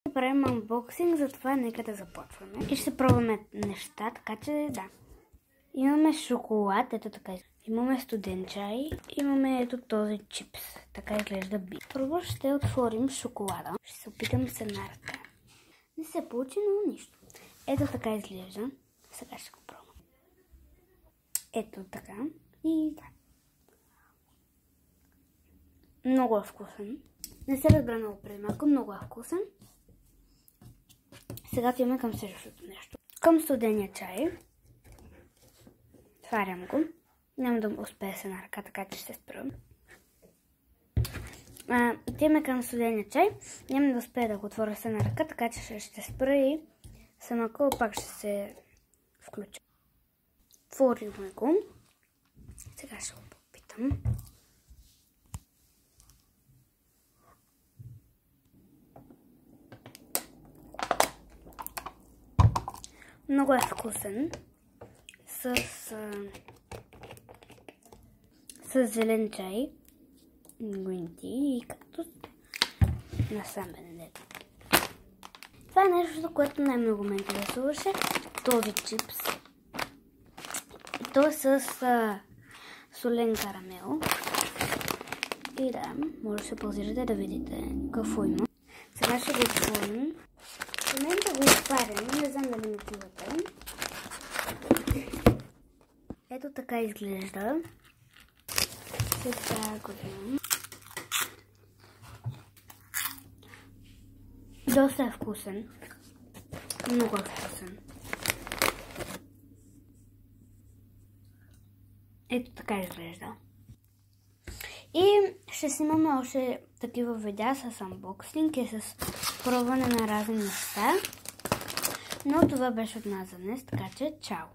Правим анбоксинг, затова нека да започваме. И ще пробваме неща, така че да. Имаме шоколад, ето така. Имаме студен чай. Имаме ето този чипс. Така изглежда би. Първо ще отворим шоколада. Ще се опитам с една ръка. Не се получи, но нищо. Ето така изглежда. Сега ще го пробвам. Ето така. И да. Много е вкусен. Не се разбра много преди малко. Много е вкусен. Сега отиваме към следващото нещо. Към студения чай. Сварям го. Няма да успея с една ръка, така че ще спра. Отиваме към студения чай. Няма да успея да го отворя с една ръка, така че ще спра и самако пак ще се включа. Отворихме го. Сега ще го попитам. Много е вкусен. С зелен чай, green tea и кактус на Сан Бенедето. Това е нещо, което най-много ме интересуваше. Този чипс. И то е с солен карамел. И да, може да се паузирате да видите какво има. Сега ще го отворим. В момента го отварям, не знам дали ме чувате. Ето така изглежда. Сега го дам. Доста е вкусен. Много е вкусен. Ето така изглежда. И ще снимаме още такива видеа с анбоксинг и с пробване на разни неща. Но това беше от нас за днес, така че чао!